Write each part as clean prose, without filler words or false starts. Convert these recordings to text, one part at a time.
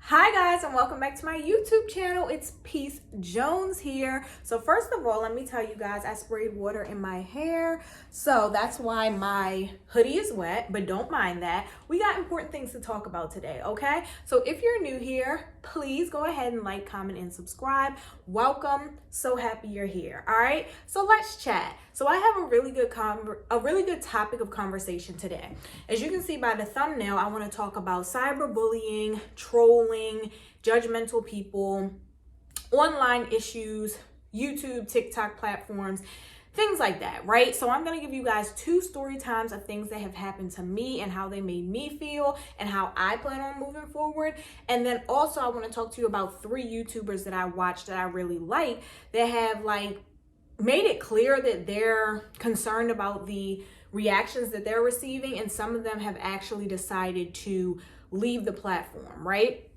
Hi guys, and welcome back to my YouTube channel. It's Peace Jones here. So first of all, let me tell you guys, I sprayed water in my hair, so that's why my hoodie is wet, but don't mind that. We got important things to talk about today, okay? So if you're new here, please go ahead and like, comment, and subscribe. Welcome. So happy you're here. All right, so let's chat. So I have a really good topic of conversation today. As you can see by the thumbnail, I want to talk about cyberbullying, trolling, judgmental people, online issues, YouTube, TikTok platforms, things like that, right? So I'm going to give you guys 2 story times of things that have happened to me and how they made me feel and how I plan on moving forward. And then also I want to talk to you about 3 YouTubers that I watched that I really like that have made it clear that they're concerned about the reactions that they're receiving, and some of them have actually decided to leave the platform, right?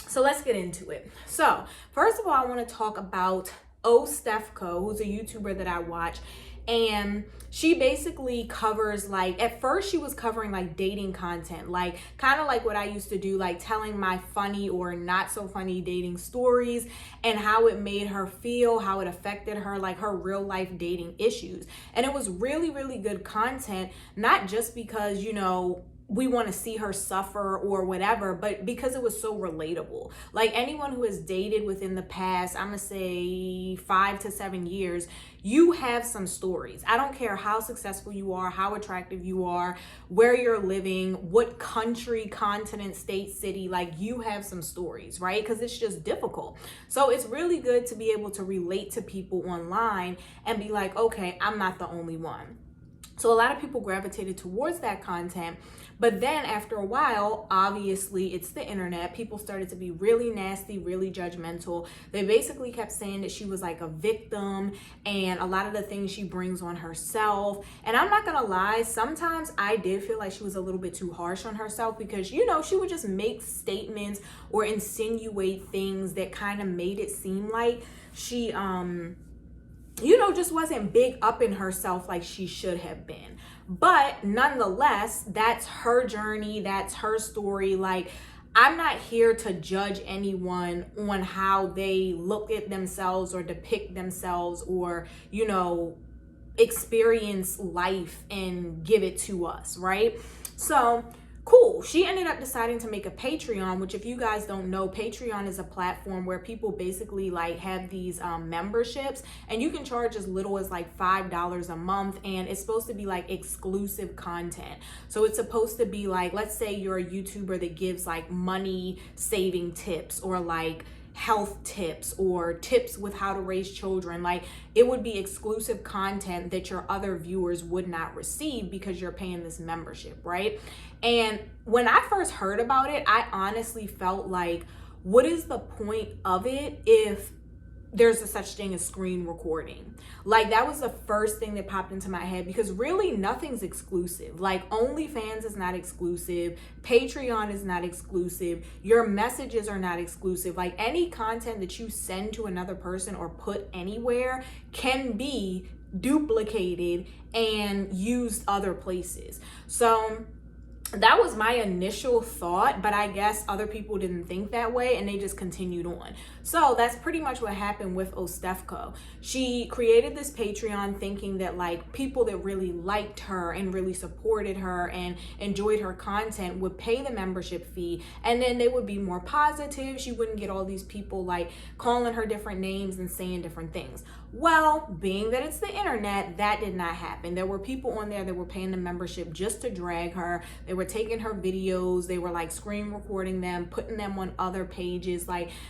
So let's get into it. So first of all, I want to talk about Stefco, who's a YouTuber that I watch, and she basically covers, at first she was covering dating content, kind of like what I used to do, telling my funny or not so funny dating stories and how it made her feel, how it affected her, her real life dating issues. And it was really, really good content, not just because, we want to see her suffer or whatever, but because it was so relatable. Anyone who has dated within the past, I'm gonna say 5 to 7 years, you have some stories. I don't care how successful you are, how attractive you are, where you're living, what country, continent, state, city, you have some stories, right? Because it's just difficult. So it's really good to be able to relate to people online and be like, okay, I'm not the only one. So a lot of people gravitated towards that content. But then after a while, obviously it's the internet, people started to be really nasty, really judgmental. They basically kept saying that she was a victim and a lot of the things she brings on herself. And I'm not gonna lie, sometimes I did feel like she was a little bit too harsh on herself because, she would just make statements or insinuate things that kind of made it seem like she, just wasn't big up in herself like she should have been. But nonetheless, that's her journey, that's her story. I'm not here to judge anyone on how they look at themselves or depict themselves or, experience life and give it to us, right? So cool. She ended up deciding to make a Patreon, which, if you guys don't know, Patreon is a platform where people basically have these memberships, and you can charge as little as $5 a month, and it's supposed to be exclusive content. So it's supposed to be let's say you're a YouTuber that gives money saving tips or health tips or tips with how to raise children. It would be exclusive content that your other viewers would not receive because you're paying this membership, right? And when I first heard about it, I honestly felt what is the point of it if there's a such thing as screen recording? That was the first thing that popped into my head, because really nothing's exclusive. OnlyFans is not exclusive, Patreon is not exclusive, your messages are not exclusive. Any content that you send to another person or put anywhere can be duplicated and used other places. So that was my initial thought, but I guess other people didn't think that way and they just continued on. So that's pretty much what happened with Stefco. She created this Patreon thinking that people that really liked her and really supported her and enjoyed her content would pay the membership fee, and then they would be more positive. She wouldn't get all these people calling her different names and saying different things. Well, being that it's the internet, that did not happen. There were people on there that were paying the membership just to drag her. They were taking her videos, they were screen recording them, putting them on other pages,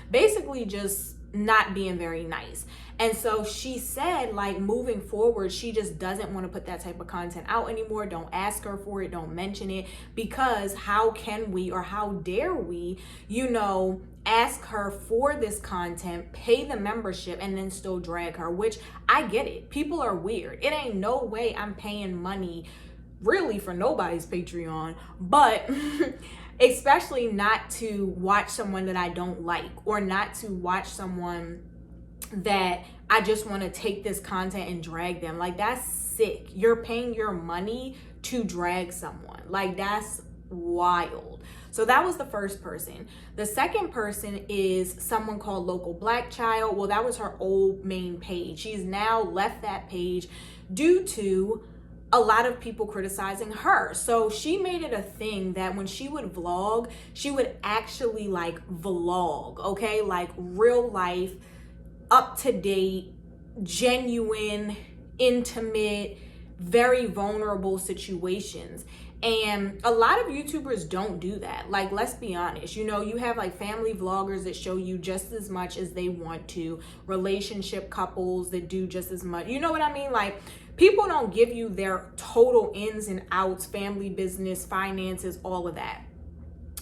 basically just not being very nice. And so she said, moving forward, she just doesn't want to put that type of content out anymore. Don't ask her for it, don't mention it, because how can we, or how dare we, ask her for this content, pay the membership, and then still drag her? Which I get it. People are weird. It ain't no way I'm paying money really for nobody's Patreon, but especially not to watch someone that I don't like, or not to watch someone that I just want to take this content and drag them. That's sick. You're paying your money to drag someone. That's wild. So that was the first person. The second person is someone called Local Black Child. Well, that was her old main page. She's now left that page due to a lot of people criticizing her. So she made it a thing that when she would vlog, she would actually like vlog, okay? Like real life, up to date, genuine, intimate, very vulnerable situations. And a lot of YouTubers don't do that. Like, let's be honest, you know, you have like family vloggers that show you just as much as they want to, relationship couples that do just as much. You know what I mean? Like, people don't give you their total ins and outs, family business, finances, all of that.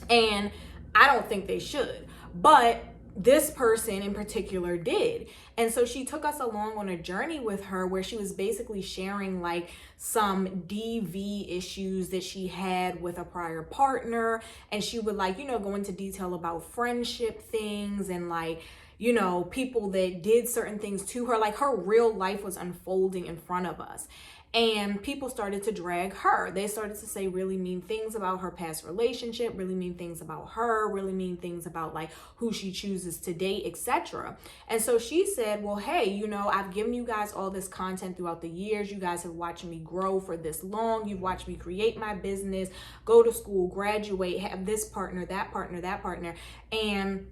And I don't think they should. But this person in particular did. And so she took us along on a journey with her where she was basically sharing like some DV issues that she had with a prior partner. And she would like, you know, go into detail about friendship things and like, you know, people that did certain things to her. Like her real life was unfolding in front of us. And people started to drag her. They started to say really mean things about her past relationship, really mean things about her, really mean things about like who she chooses to date, etc. And so she said, well, hey, you know, I've given you guys all this content throughout the years. You guys have watched me grow for this long. You've watched me create my business, go to school, graduate, have this partner, that partner, that partner. And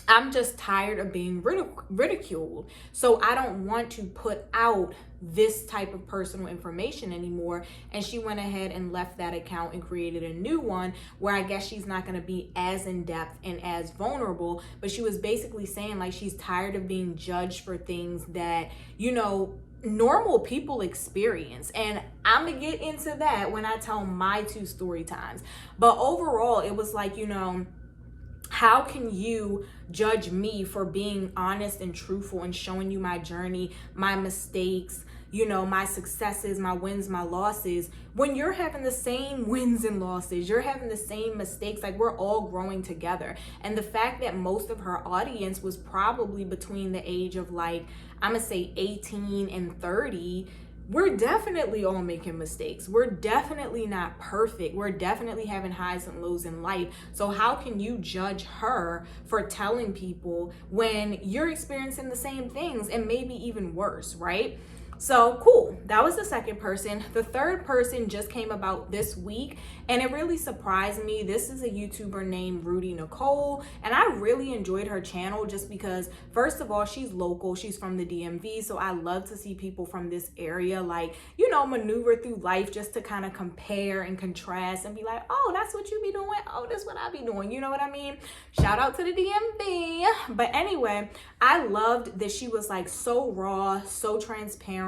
I'm just tired of being ridiculed. So I don't want to put out this type of personal information anymore. And she went ahead and left that account and created a new one where I guess she's not going to be as in depth and as vulnerable. But she was basically saying like she's tired of being judged for things that, you know, normal people experience. And I'm gonna get into that when I tell my 2 story times. But overall, it was like, you know, how can you judge me for being honest and truthful and showing you my journey, my mistakes, you know, my successes, my wins, my losses, when you're having the same wins and losses, you're having the same mistakes, like we're all growing together. And the fact that most of her audience was probably between the age of like, I'm gonna say 18 and 30, we're definitely all making mistakes. We're definitely not perfect. We're definitely having highs and lows in life. So how can you judge her for telling people when you're experiencing the same things and maybe even worse, right? So cool, that was the second person. The third person just came about this week and it really surprised me. This is a YouTuber named Rudy Nicole and I really enjoyed her channel just because first of all, she's local, she's from the DMV. So I love to see people from this area like, you know, maneuver through life just to kind of compare and contrast and be like, oh, that's what you be doing. Oh, that's what I be doing. You know what I mean? Shout out to the DMV. But anyway, I loved that she was like so raw, so transparent,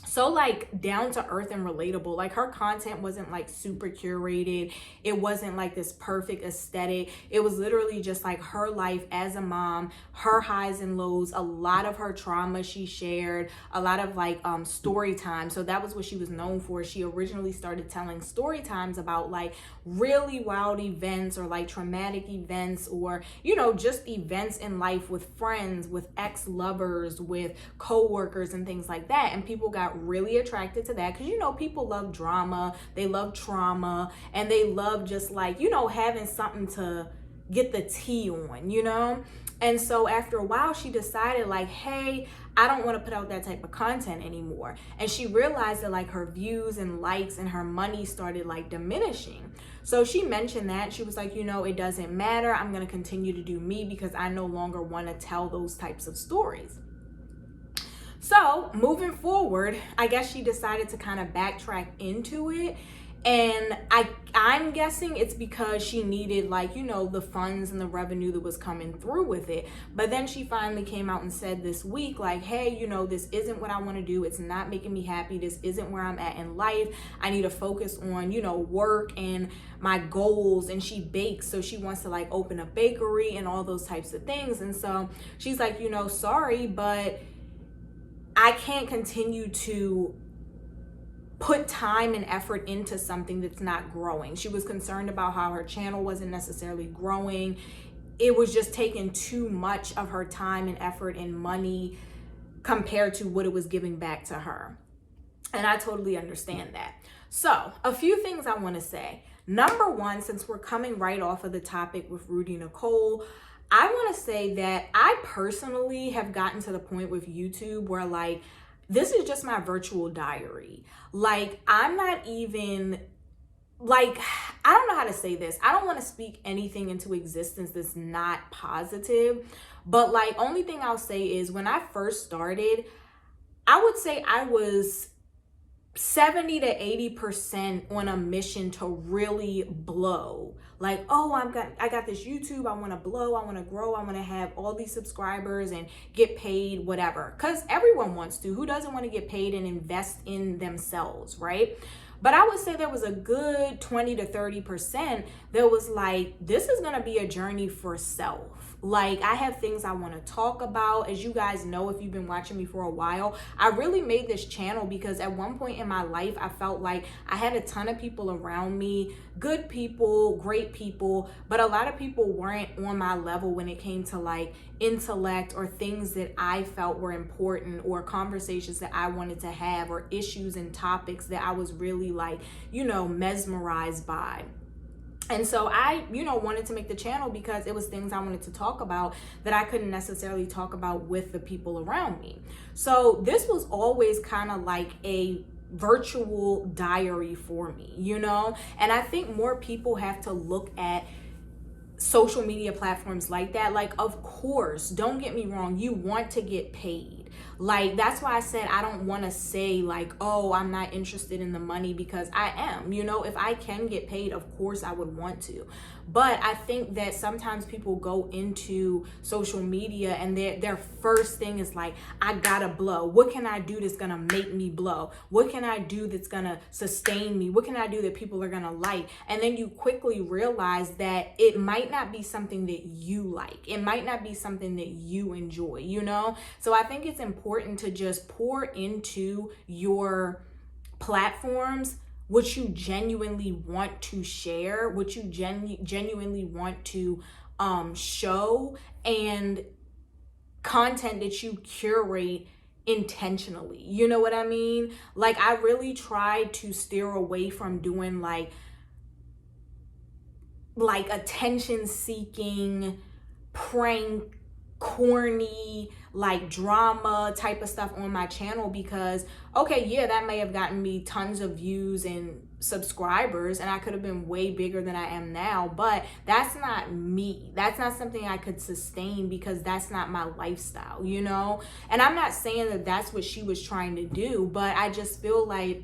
so like down to earth and relatable. Like her content wasn't like super curated. It wasn't like this perfect aesthetic. It was literally just like her life as a mom, her highs and lows, a lot of her trauma she shared, a lot of like story time. So that was what she was known for. She originally started telling story times about like really wild events or like traumatic events or, you know, just events in life with friends, with ex-lovers, with co-workers and things like that. And people got really attracted to that because, you know, people love drama, they love trauma, and they love just like, you know, having something to get the tea on, you know? And so after a while, she decided like, hey, I don't want to put out that type of content anymore. And she realized that like her views and likes and her money started like diminishing. So she mentioned that. She was like, you know, it doesn't matter. I'm going to continue to do me because I no longer want to tell those types of stories. So moving forward, I guess she decided to kind of backtrack into it. And I'm guessing it's because she needed like, you know, the funds and the revenue that was coming through with it. But then she finally came out and said this week, like, hey, you know, this isn't what I want to do. It's not making me happy. This isn't where I'm at in life. I need to focus on, you know, work and my goals. And she bakes. So she wants to like open a bakery and all those types of things. And so she's like, you know, sorry, but I can't continue to put time and effort into something that's not growing. She was concerned about how her channel wasn't necessarily growing. It was just taking too much of her time and effort and money compared to what it was giving back to her. And I totally understand that. So a few things I want to say. Number one, since we're coming right off of the topic with Rudy Nicole, I want to say that I personally have gotten to the point with YouTube where like, this is just my virtual diary. Like, I'm not even like, I don't know how to say this. I don't want to speak anything into existence that's not positive. But like, only thing I'll say is when I first started, I would say I was 70 to 80% on a mission to really blow. Like, oh, I got this YouTube, I want to blow, I want to grow, I want to have all these subscribers and get paid, whatever. Because everyone wants to. Who doesn't want to get paid and invest in themselves, right? But I would say there was a good 20 to 30% that was like, this is going to be a journey for self. Like, I have things I want to talk about. As you guys know, if you've been watching me for a while, I really made this channel because at one point in my life, I felt like I had a ton of people around me, good people, great people, but a lot of people weren't on my level when it came to like intellect or things that I felt were important or conversations that I wanted to have or issues and topics that I was really like, mesmerized by. And so I, wanted to make the channel because it was things I wanted to talk about that I couldn't necessarily talk about with the people around me. So this was always kind of like a virtual diary for me, And I think more people have to look at social media platforms like that. Like, of course, don't get me wrong, you want to get paid. Like, that's why I said I don't want to say like, oh, I'm not interested in the money, because I am. If I can get paid, of course I would want to. But I think that sometimes people go into social media and their first thing is like, I gotta blow. What can I do that's gonna make me blow? What can I do that's gonna sustain me? What can I do that people are gonna like? And then you quickly realize that it might not be something that you like. It might not be something that you enjoy, So I think it's important to just pour into your platforms what you genuinely want to share, what you genuinely want to show, and content that you curate intentionally. You know what I mean? Like, I really tried to steer away from doing like attention seeking, prank, corny, like drama type of stuff on my channel, because okay, yeah, that may have gotten me tons of views and subscribers and I could have been way bigger than I am now, but that's not me. That's not something I could sustain because that's not my lifestyle, And I'm not saying that that's what she was trying to do, but I just feel like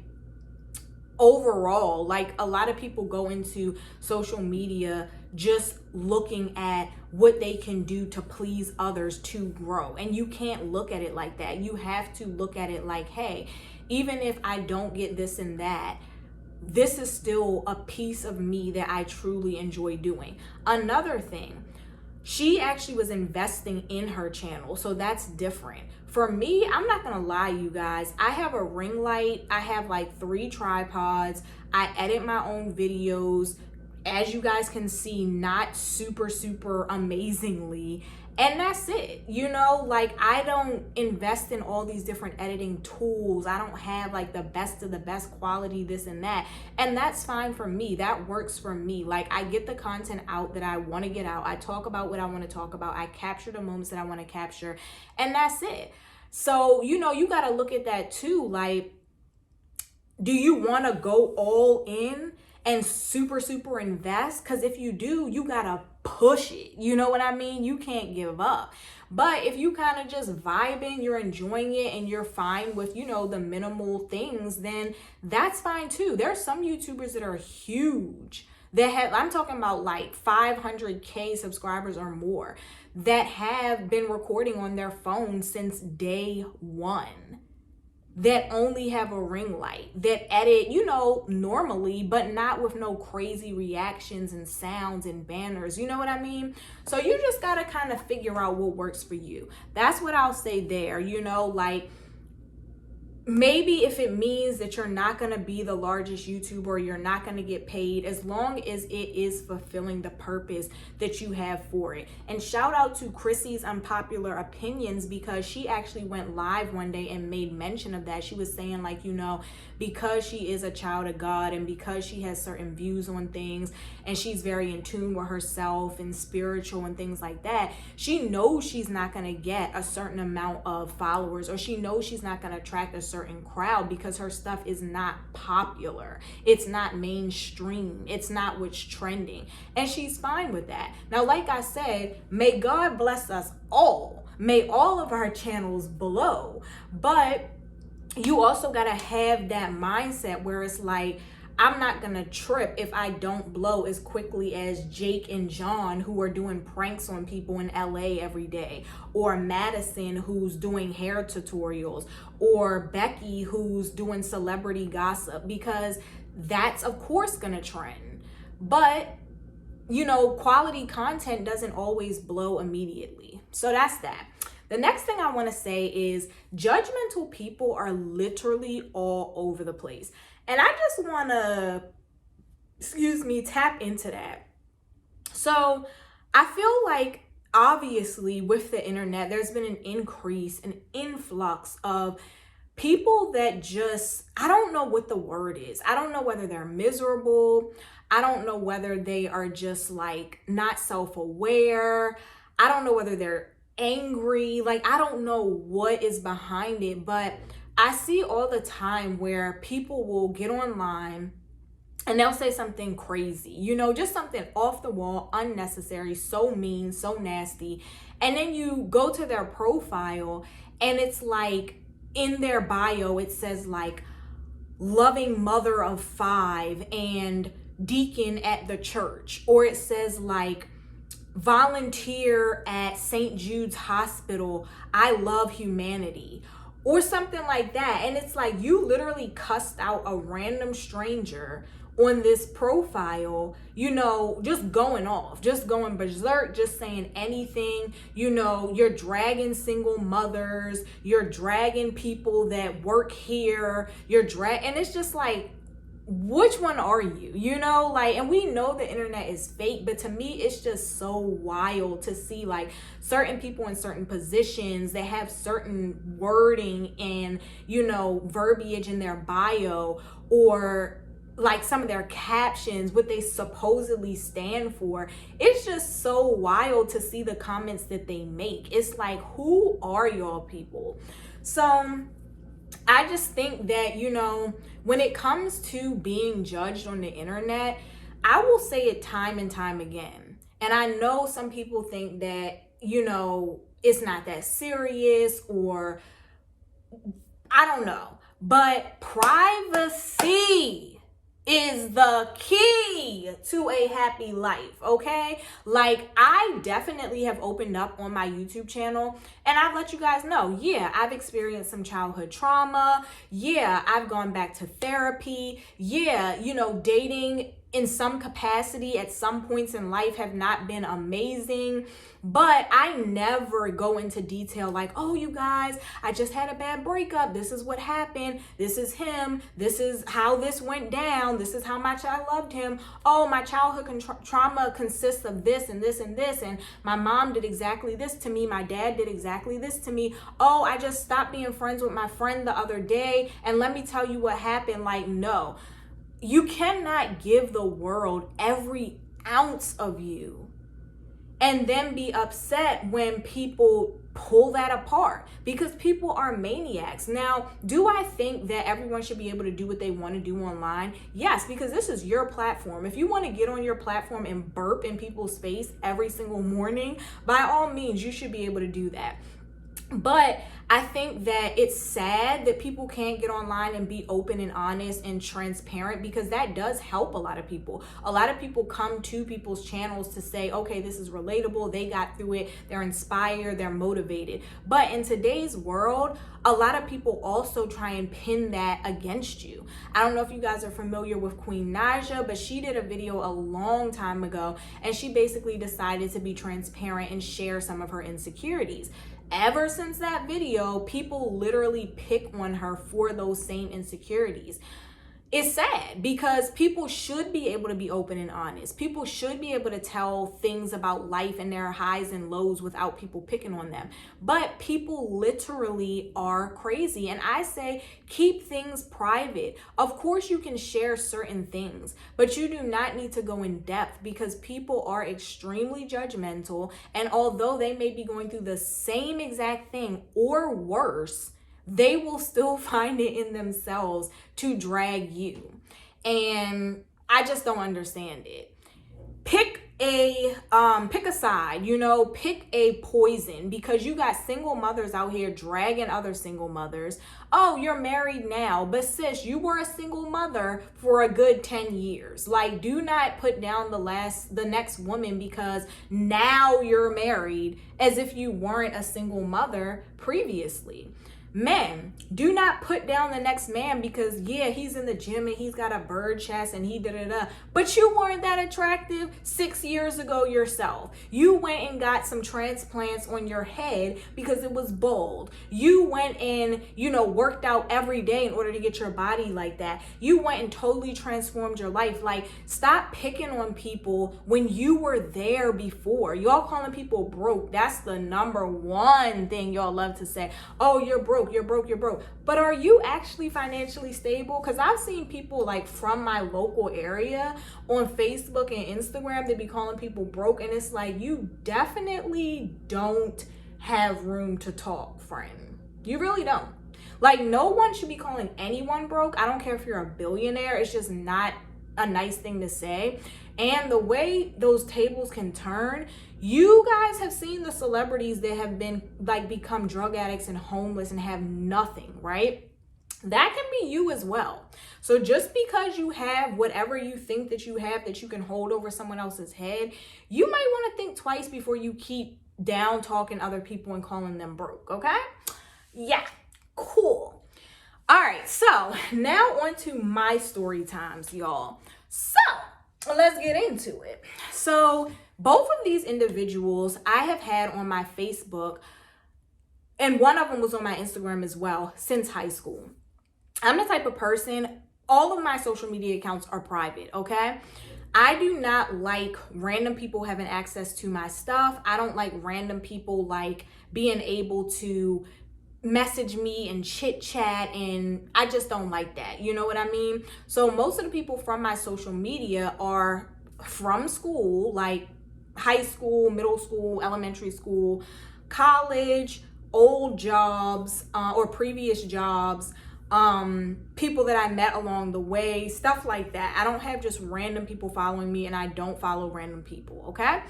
overall, like, a lot of people go into social media just looking at what they can do to please others to grow. And you can't look at it like that. You have to look at it like, hey, even if I don't get this and that, this is still a piece of me that I truly enjoy doing. Another thing, she actually was investing in her channel, so that's different. For me, I'm not gonna lie, you guys, I have a ring light, I have like 3 tripods, I edit my own videos, as you guys can see, not super amazingly, and that's it. Like, I don't invest in all these different editing tools. I don't have like the best of the best quality, this and that, and that's fine for me. That works for me. Like, I get the content out that I want to get out. I talk about what I want to talk about. I capture the moments that I want to capture, and that's it. So, you got to look at that too. Like, do you want to go all in and super invest? Because if you do, you gotta push it. You know what I mean? You can't give up. But if you kind of just vibing, you're enjoying it, and you're fine with, the minimal things, then that's fine too. There are some YouTubers that are huge that have, I'm talking about like 500K subscribers or more, that have been recording on their phone since day one, that only have a ring light, that edit, normally, but not with no crazy reactions and sounds and banners. You know what I mean? So you just got to kind of figure out what works for you. That's what I'll say there. Like, maybe if it means that you're not going to be the largest YouTuber, you're not going to get paid, as long as it is fulfilling the purpose that you have for it. And shout out to Chrissy's Unpopular Opinions, because she actually went live one day and made mention of that. She was saying, like, you know, because she is a child of God and because she has certain views on things and she's very in tune with herself and spiritual and things like that, she knows she's not going to get a certain amount of followers, or she knows she's not going to attract a certain crowd because her stuff is not popular. It's not mainstream. It's not what's trending. And she's fine with that. Now, like I said, may God bless us all. May all of our channels blow. But you also got to have that mindset where it's like, I'm not gonna trip if I don't blow as quickly as Jake and John, who are doing pranks on people in LA every day, or Madison, who's doing hair tutorials, or Becky, who's doing celebrity gossip, because that's of course gonna trend. But you know, quality content doesn't always blow immediately. So that's that. The next thing I want to say is judgmental people are literally all over the place. And I just want to, tap into that. So I feel like obviously with the internet, there's been an increase, an influx of people that just, I don't know what the word is. I don't know whether they're miserable. I don't know whether they are just like not self-aware. I don't know whether they're angry. Like, I don't know what is behind it, but I see all the time where people will get online and they'll say something crazy, you know, just something off the wall, unnecessary, so mean, so nasty. And then you go to their profile and it's like in their bio, it says like loving mother of 5 and deacon at the church, or it says like volunteer at St. Jude's Hospital, I love humanity, or something like that. And it's like you literally cussed out a random stranger on this profile, you know, just going off, just going berserk, just saying anything. You know, you're dragging single mothers, you're dragging people that work here, and it's just like, which one are you? You know, like, and we know the internet is fake, but to me, it's just so wild to see like certain people in certain positions that have certain wording and, you know, verbiage in their bio, or like some of their captions, what they supposedly stand for. It's just so wild to see the comments that they make. It's like, who are y'all people? So I just think that, you know, when it comes to being judged on the internet, I will say it time and time again. And I know some people think that, you know, it's not that serious, or I don't know, but privacy is the key to a happy life, okay? Like, I definitely have opened up on my YouTube channel and I've let you guys know, yeah, I've experienced some childhood trauma. Yeah, I've gone back to therapy. Yeah, you know, dating in some capacity at some points in life have not been amazing. But I never go into detail like, oh, you guys, I just had a bad breakup. This is what happened. This is him. This is how this went down. This is how much I loved him. Oh, my childhood trauma consists of this and this and this. And my mom did exactly this to me. My dad did exactly this to me. Oh, I just stopped being friends with my friend the other day. And let me tell you what happened. Like, no, you cannot give the world every ounce of you and then be upset when people pull that apart, because people are maniacs. Now, do I think that everyone should be able to do what they want to do online? Yes, because this is your platform. If you want to get on your platform and burp in people's face every single morning, by all means, you should be able to do that. But I think that it's sad that people can't get online and be open and honest and transparent, because that does help a lot of people. A lot of people come to people's channels to say, okay, this is relatable. They got through it. They're inspired. They're motivated. But in today's world, a lot of people also try and pin that against you. I don't know if you guys are familiar with Queen Naja, but she did a video a long time ago, and she basically decided to be transparent and share some of her insecurities. ever since that video, people literally pick on her for those same insecurities. It's sad because people should be able to be open and honest. People should be able to tell things about life and their highs and lows without people picking on them. But people literally are crazy. And I say, keep things private. Of course, you can share certain things, but you do not need to go in depth because people are extremely judgmental. And although they may be going through the same exact thing or worse, they will still find it in themselves to drag you. And I just don't understand it. Pick a side, pick a poison, because you got single mothers out here dragging other single mothers. Oh, you're married now, but sis, you were a single mother for a good 10 years. Like, do not put down the next woman because now you're married as if you weren't a single mother previously. Men, do not put down the next man because, yeah, he's in the gym and he's got a bird chest and he da-da-da. But you weren't that attractive 6 years ago yourself. You went and got some transplants on your head because it was bald. You went and, worked out every day in order to get your body like that. You went and totally transformed your life. Like, stop picking on people when you were there before. Y'all calling people broke. That's the number one thing y'all love to say. Oh, you're broke. You're broke. But are you actually financially stable? Because I've seen people like from my local area on Facebook and Instagram, they be calling people broke. And it's like, you definitely don't have room to talk, friend. You really don't. Like, no one should be calling anyone broke. I don't care if you're a billionaire. It's just not a nice thing to say. And the way those tables can turn, you guys have seen the celebrities that have been become drug addicts and homeless and have nothing, right? That can be you as well. So just because you have whatever you think that you have that you can hold over someone else's head, you might want to think twice before you keep down talking other people and calling them broke, okay? Yeah, cool. All right, so now on to my story times, y'all. So let's get into it. So both of these individuals I have had on my Facebook, and one of them was on my Instagram as well, since high school. I'm the type of person, all of my social media accounts are private, okay? I do not like random people having access to my stuff. I don't like random people being able to message me and chit chat, and I just don't like that. You know what I mean? So most of the people from my social media are from school, like high school, middle school, elementary school, college, old jobs, or previous jobs, people that I met along the way, stuff like that. I don't have just random people following me, and I don't follow random people, okay?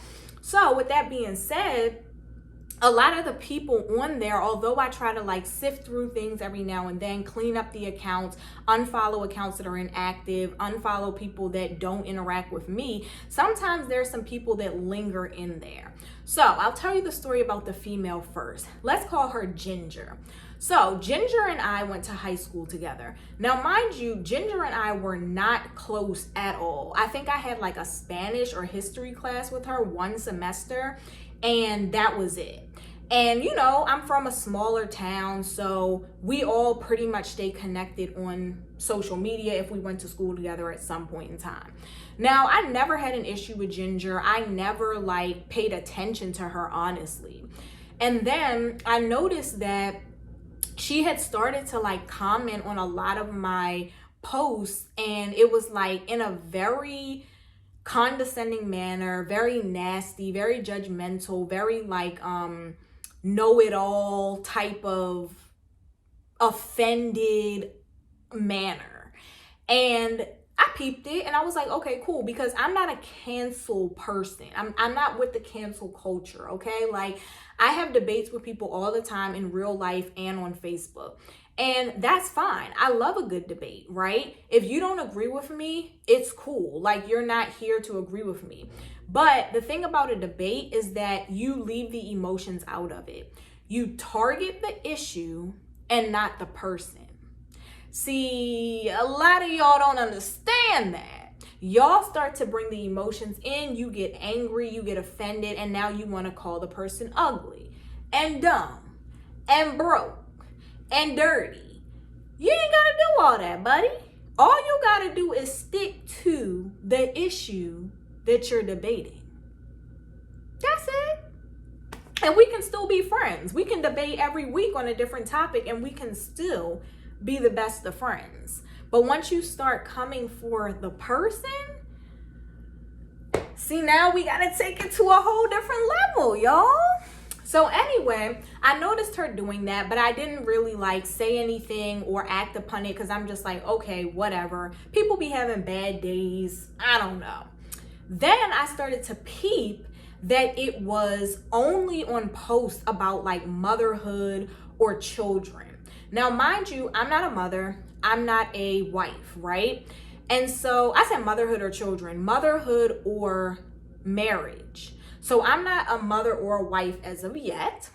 So with that being said, a lot of the people on there, although I try to sift through things every now and then, clean up the accounts, unfollow accounts that are inactive, unfollow people that don't interact with me, sometimes there's some people that linger in there. So I'll tell you the story about the female first. Let's call her Ginger. So Ginger and I went to high school together. Now, mind you, Ginger and I were not close at all. I think I had a Spanish or history class with her one semester, and that was it. And I'm from a smaller town, so we all pretty much stay connected on social media if we went to school together at some point in time. Now, I never had an issue with Ginger. I never paid attention to her, honestly. And then I noticed that she had started to comment on a lot of my posts, and it was in a very condescending manner, very nasty, very judgmental, very know-it-all type of offended manner. And I peeped it and I was like, okay, cool, because I'm not a cancel person. I'm not with the cancel culture, okay? I have debates with people all the time in real life and on Facebook. And that's fine. I love a good debate, right? If you don't agree with me, it's cool. You're not here to agree with me. But the thing about a debate is that you leave the emotions out of it. You target the issue and not the person. See, a lot of y'all don't understand that. Y'all start to bring the emotions in, you get angry, you get offended, and now you want to call the person ugly and dumb and broke and dirty. You ain't gotta do all that, buddy. All you gotta do is stick to the issue that you're debating. That's it. And we can still be friends. We can debate every week on a different topic and we can still be the best of friends. But once you start coming for the person, see, now we gotta take it to a whole different level, y'all. So anyway, I noticed her doing that, but I didn't really like say anything or act upon it because I'm just like, okay, whatever. People be having bad days. I don't know. Then I started to peep that it was only on posts about like motherhood or children. Now, mind you, I'm not a mother. I'm not a wife, right? And so I said motherhood or children, motherhood or marriage. So I'm not a mother or a wife as of yet.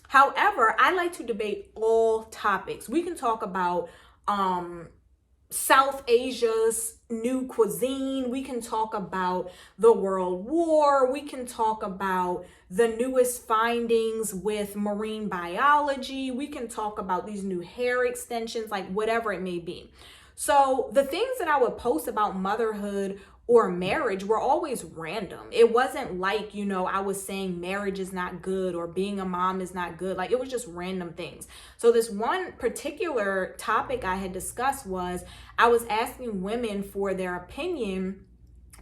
However, I like to debate all topics. We can talk about South Asia's new cuisine. We can talk about the World War. We can talk about the newest findings with marine biology. We can talk about these new hair extensions, like whatever it may be. So the things that I would post about motherhood or marriage were always random. It wasn't like, you know, I was saying marriage is not good or being a mom is not good. Like, it was just random things. So this one particular topic I had discussed was I was asking women for their opinion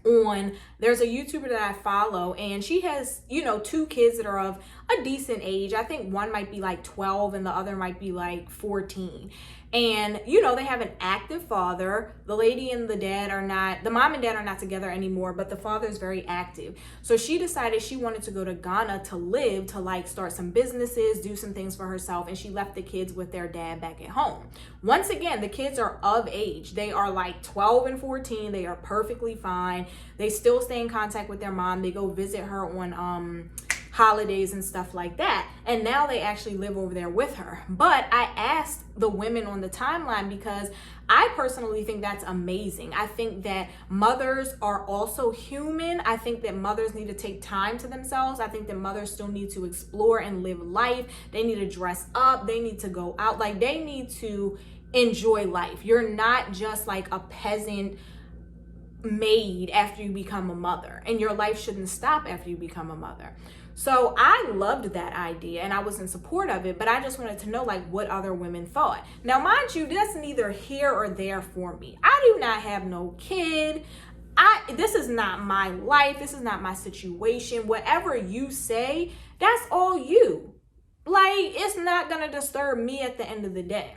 on, there's a YouTuber that I follow and she has, you know, 2 kids that are of a decent age. I think one might be like 12 and the other might be like 14. And, you know, they have an active father. The lady and the dad are not, the mom and dad are not together anymore, but the father is very active. So she decided she wanted to go to Ghana to live, to like start some businesses, do some things for herself. And she left the kids with their dad back at home. Once again, the kids are of age. They are like 12 and 14. They are perfectly fine. They still stay in contact with their mom. They go visit her on, holidays and stuff like that, and now they actually live over there with her. But I asked the women on the timeline because I personally think that's amazing. I think that mothers are also human. I think that mothers need to take time to themselves. I think that mothers still need to explore and live life. They need to dress up. They need to go out. Like, they need to enjoy life. You're not just like a peasant maid after you become a mother, and your life shouldn't stop after you become a mother. So I loved that idea and I was in support of it, but I just wanted to know like what other women thought. Now, mind you, that's neither here or there for me. I do not have no kid. This is not my life. This is not my situation. Whatever you say, that's all you. Like, it's not gonna disturb me at the end of the day.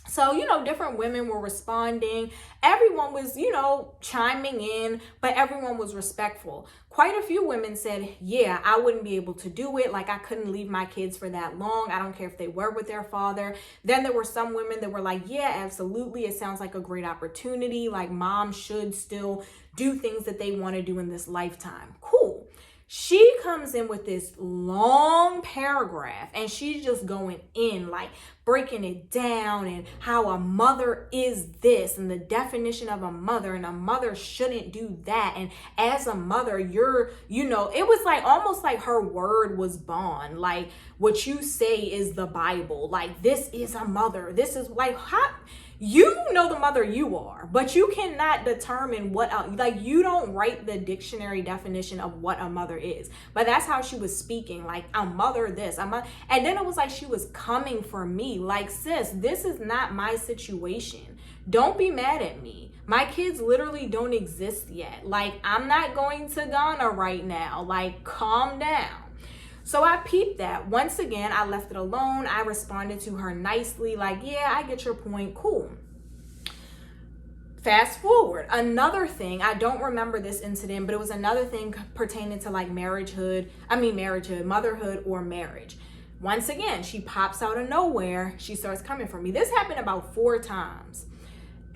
So, you know, different women were responding. Everyone was, you know, chiming in, but everyone was respectful. Quite a few women said, yeah, I wouldn't be able to do it. Like, I couldn't leave my kids for that long. I don't care if they were with their father. Then there were some women that were like, yeah, absolutely. It sounds like a great opportunity. Like, moms should still do things that they want to do in this lifetime. Cool. She comes in with this long paragraph and she's just going in, like breaking it down and how a mother is this and the definition of a mother, and a mother shouldn't do that. And as a mother, you're, you know, it was like almost like her word was bond. Like, what you say is the Bible. Like, this is a mother. This is like, how, you know the mother you are, but you cannot determine what, like, you don't write the dictionary definition of what a mother is. But that's how she was speaking, like, a mother this, a mother. And then it was like she was coming for me. Like, sis, this is not my situation. Don't be mad at me. My kids literally don't exist yet. Like, I'm not going to Ghana right now. Like, calm down. So I peeped that. Once again, I left it alone. I responded to her nicely, like, yeah, I get your point. Cool. Fast forward. Another thing, I don't remember this incident, but it was another thing pertaining to like motherhood or marriage. Once again, she pops out of nowhere. She starts coming for me. This happened about 4 times.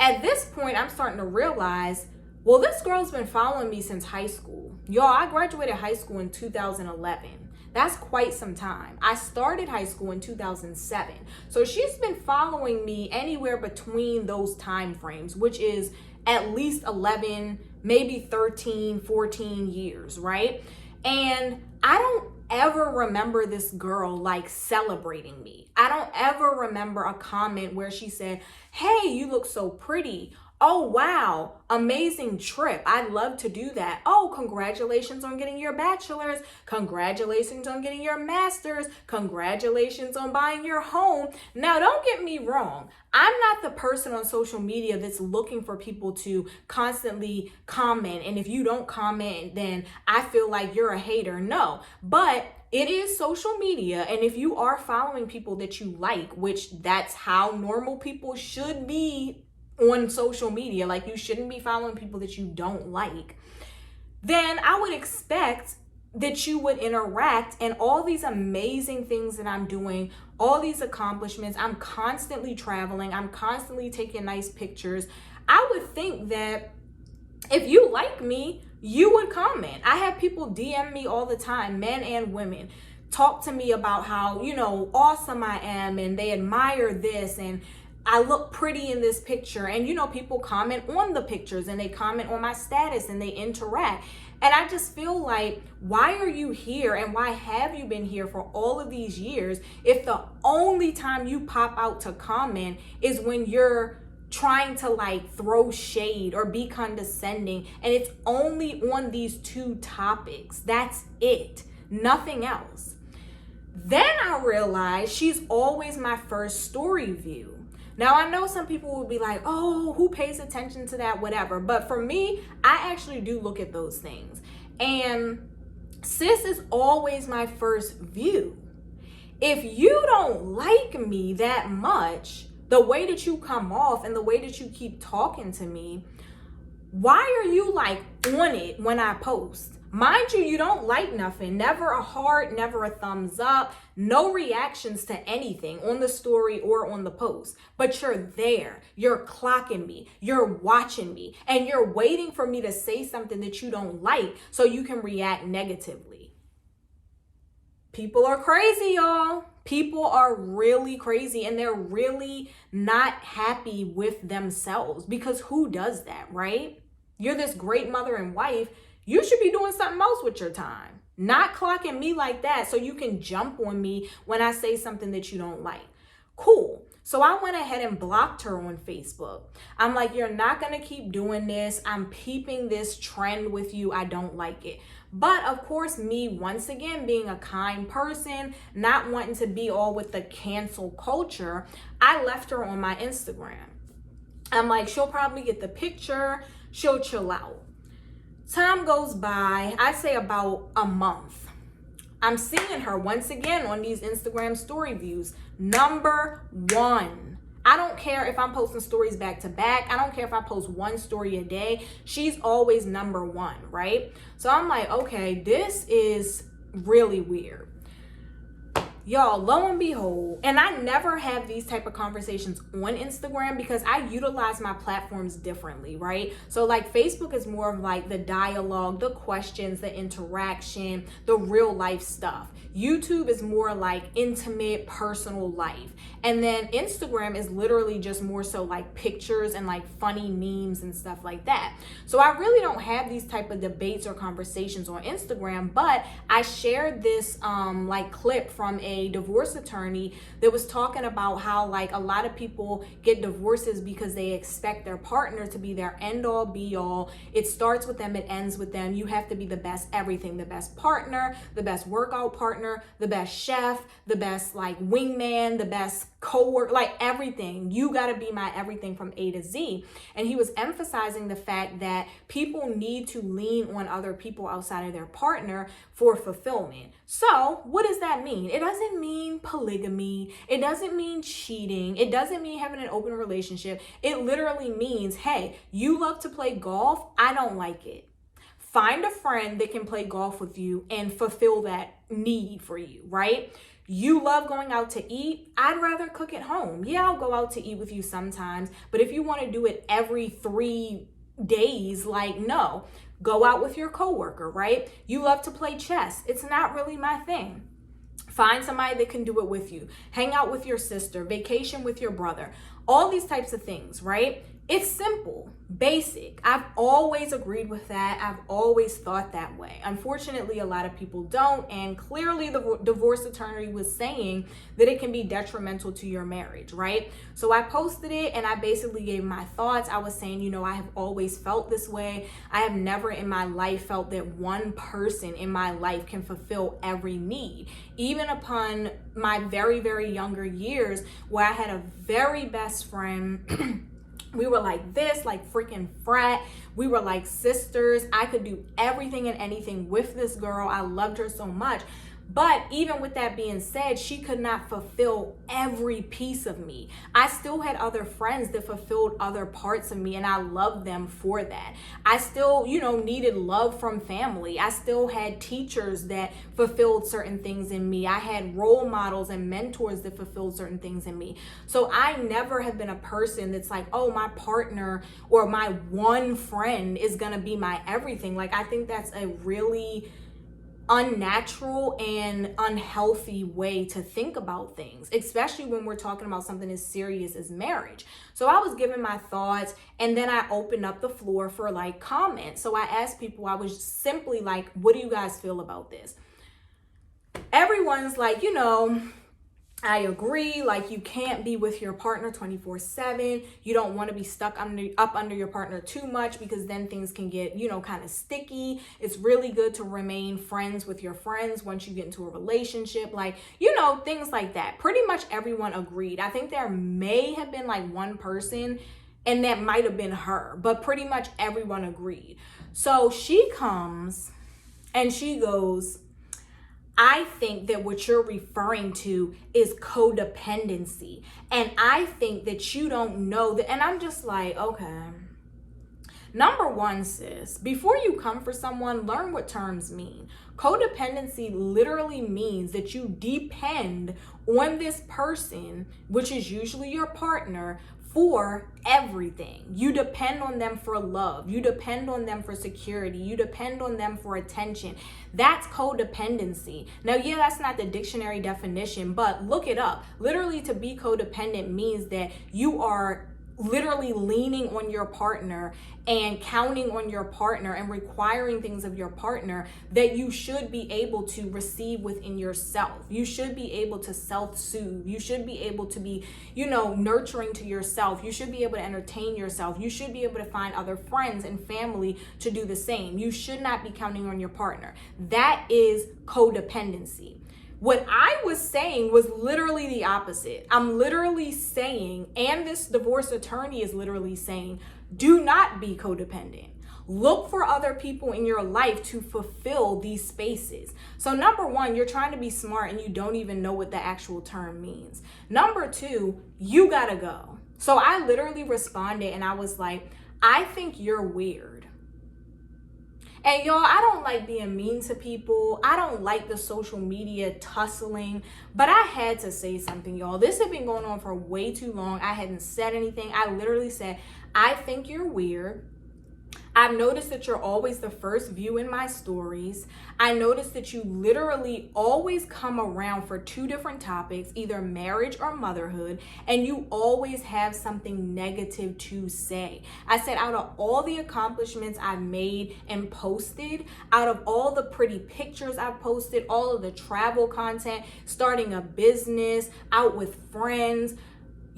At this point, I'm starting to realize, well, this girl's been following me since high school. Y'all, I graduated high school in 2011. That's quite some time. I started high school in 2007. So she's been following me anywhere between those time frames, which is at least 11, maybe 13, 14 years, right? And I don't ever remember this girl like celebrating me. I don't ever remember a comment where she said, hey, you look so pretty. Oh, wow, amazing trip. I'd love to do that. Oh, congratulations on getting your bachelor's. Congratulations on getting your master's. Congratulations on buying your home. Now, don't get me wrong. I'm not the person on social media that's looking for people to constantly comment. And if you don't comment, then I feel like you're a hater. No, but it is social media. And if you are following people that you like, which that's how normal people should be on social media, like you shouldn't be following people that you don't like, then I would expect that you would interact, and all these amazing things that I'm doing, all these accomplishments, I'm constantly traveling, I'm constantly taking nice pictures. I would think that if you like me, you would comment. I have people DM me all the time, men and women, talk to me about how, awesome I am, and they admire this, and I look pretty in this picture. And people comment on the pictures, and they comment on my status, and they interact. And I just feel like, why are you here, and why have you been here for all of these years if the only time you pop out to comment is when you're trying to like throw shade or be condescending, and it's only on these two topics? That's it, nothing else. Then I realized she's always my first story view. Now, I know some people will be like, oh, who pays attention to that, whatever. But for me, I actually do look at those things. And sis is always my first view. If you don't like me that much, the way that you come off and the way that you keep talking to me, why are you like on it when I post? Mind you, you don't like nothing, never a heart, never a thumbs up, no reactions to anything on the story or on the post, but you're there, you're clocking me, you're watching me, and you're waiting for me to say something that you don't like so you can react negatively. People are crazy, y'all. People are really crazy, and they're really not happy with themselves, because who does that, right? You're this great mother and wife. You should be doing something else with your time, not clocking me like that so you can jump on me when I say something that you don't like. Cool. So I went ahead and blocked her on Facebook. I'm like, you're not going to keep doing this. I'm peeping this trend with you. I don't like it. But of course, me, once again, being a kind person, not wanting to be all with the cancel culture, I left her on my Instagram. I'm like, she'll probably get the picture. She'll chill out. Time goes by, I say about a month. I'm seeing her once again on these Instagram story views. Number one. I don't care if I'm posting stories back to back. I don't care if I post one story a day. She's always number one, right? So I'm like, okay, this is really weird. Y'all, lo and behold, and I never have these type of conversations on Instagram because I utilize my platforms differently, right? So like Facebook is more of like the dialogue, the questions, the interaction, the real life stuff. YouTube is more like intimate, personal life. And then Instagram is literally just more so like pictures and like funny memes and stuff like that. So I really don't have these type of debates or conversations on Instagram, but I shared this like clip from a divorce attorney that was talking about how like a lot of people get divorces because they expect their partner to be their end all be all. It starts with them, it ends with them. You have to be the best everything, the best partner, the best workout partner, the best chef, the best like wingman, the best co-worker, like everything. You got to be my everything from A to Z. And he was emphasizing the fact that people need to lean on other people outside of their partner for fulfillment. So what does that mean? It doesn't mean polygamy. It doesn't mean cheating. It doesn't mean having an open relationship. It literally means, hey, you love to play golf. I don't like it. Find a friend that can play golf with you and fulfill that need for you, right? You love going out to eat. I'd rather cook at home. Yeah, I'll go out to eat with you sometimes, but if you want to do it every 3 days, like, no, go out with your coworker, right? You love to play chess. It's not really my thing. Find somebody that can do it with you. Hang out with your sister, vacation with your brother, all these types of things, right? It's simple, basic. I've always agreed with that. I've always thought that way. Unfortunately, a lot of people don't. And clearly the divorce attorney was saying that it can be detrimental to your marriage, right? So I posted it and I basically gave my thoughts. I was saying, you know, I have always felt this way. I have never in my life felt that one person in my life can fulfill every need. Even upon my very, very younger years, where I had a very best friend. We were like this, like freaking frat. We were like sisters. I could do everything and anything with this girl. I loved her so much. But even with that being said, she could not fulfill every piece of me. I still had other friends that fulfilled other parts of me, and I loved them for that. I still, you know, needed love from family. I still had teachers that fulfilled certain things in me. I had role models and mentors that fulfilled certain things in me. So I never have been a person that's like, oh, my partner or my one friend is gonna be my everything. Like, I think that's a really unnatural and unhealthy way to think about things, especially when we're talking about something as serious as marriage. So I was giving my thoughts, and then I opened up the floor for like comments. So I asked people, I was simply like, what do you guys feel about this? Everyone's like, you know, I agree, like you can't be with your partner 24/7. You don't want to be stuck up under your partner too much, because then things can get, you know, kind of sticky. It's really good to remain friends with your friends once you get into a relationship, like, you know, things like that. Pretty much everyone agreed. I think there may have been like one person, and that might have been her, but pretty much everyone agreed. So she comes and she goes, I think that what you're referring to is codependency. And I think that you don't know that. And I'm just like, okay. Number one, sis, before you come for someone, learn what terms mean. Codependency literally means that you depend on this person, which is usually your partner, for everything. You depend on them for love. You depend on them for security. You depend on them for attention. That's codependency. Now, yeah, that's not the dictionary definition, but look it up. Literally, to be codependent means that you are literally leaning on your partner and counting on your partner and requiring things of your partner that you should be able to receive within yourself. You should be able to self-soothe. You should be able to be, you know, nurturing to yourself. You should be able to entertain yourself. You should be able to find other friends and family to do the same. You should not be counting on your partner. That is codependency. What I was saying was literally the opposite. I'm literally saying, and this divorce attorney is literally saying, do not be codependent. Look for other people in your life to fulfill these spaces. So number one, you're trying to be smart and you don't even know what the actual term means. Number two, you gotta go. So I literally responded and I was like, I think you're weird. And y'all, I don't like being mean to people. I don't like the social media tussling, but I had to say something, y'all. This had been going on for way too long. I hadn't said anything. I literally said, I think you're weird. I've noticed that you're always the first view in my stories. I noticed that you literally always come around for two different topics, either marriage or motherhood, and you always have something negative to say. I said, out of all the accomplishments I've made and posted, out of all the pretty pictures I've posted, all of the travel content, starting a business, out with friends,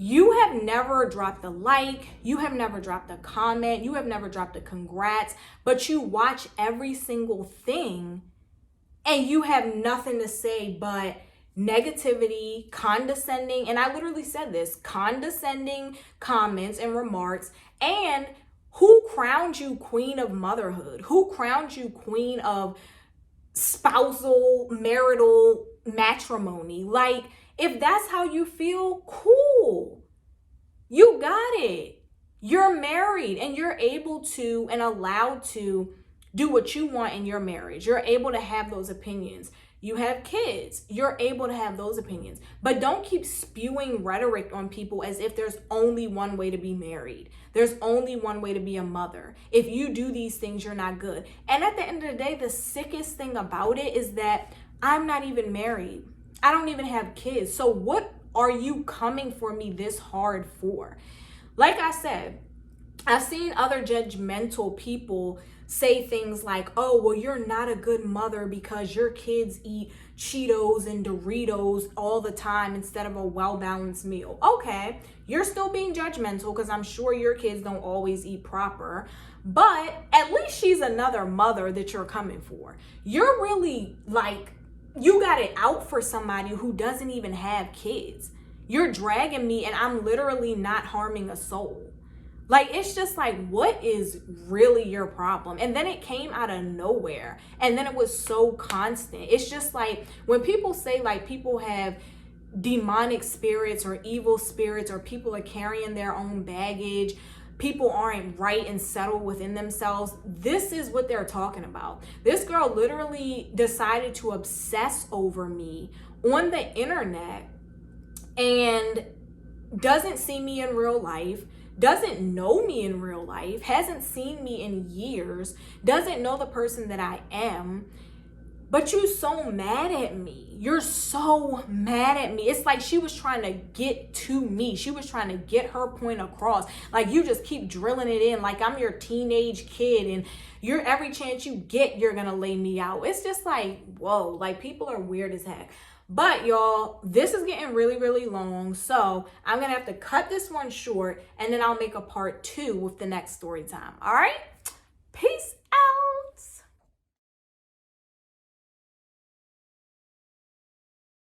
you have never dropped a like, you have never dropped a comment, you have never dropped a congrats, but you watch every single thing and you have nothing to say but negativity, condescending, and I literally said this, condescending comments and remarks. And who crowned you queen of motherhood? Who crowned you queen of spousal, marital matrimony? Like, if that's how you feel, cool. You got it. You're married and you're able to and allowed to do what you want in your marriage. You're able to have those opinions. You have kids. You're able to have those opinions. But don't keep spewing rhetoric on people as if there's only one way to be married. There's only one way to be a mother. If you do these things, you're not good. And at the end of the day, the sickest thing about it is that I'm not even married. I don't even have kids. So what are you coming for me this hard for? Like I said, I've seen other judgmental people say things like, oh, well, you're not a good mother because your kids eat Cheetos and Doritos all the time instead of a well-balanced meal. Okay, you're still being judgmental because I'm sure your kids don't always eat proper, but at least she's another mother that you're coming for. You're really like, you got it out for somebody who doesn't even have kids. You're dragging me and I'm literally not harming a soul. Like, it's just like, what is really your problem? And then it came out of nowhere. And then it was so constant. It's just like when people say like people have demonic spirits or evil spirits, or people are carrying their own baggage, people aren't right and settled within themselves. This is what they're talking about. This girl literally decided to obsess over me on the internet and doesn't see me in real life, doesn't know me in real life, hasn't seen me in years, doesn't know the person that I am, but you're so mad at me. You're so mad at me. It's like she was trying to get to me. She was trying to get her point across. Like, you just keep drilling it in like I'm your teenage kid and you're every chance you get, you're gonna lay me out. It's just like, whoa, like people are weird as heck. But y'all, this is getting really, really long. So I'm going to have to cut this one short and then I'll make a part 2 with the next story time. All right?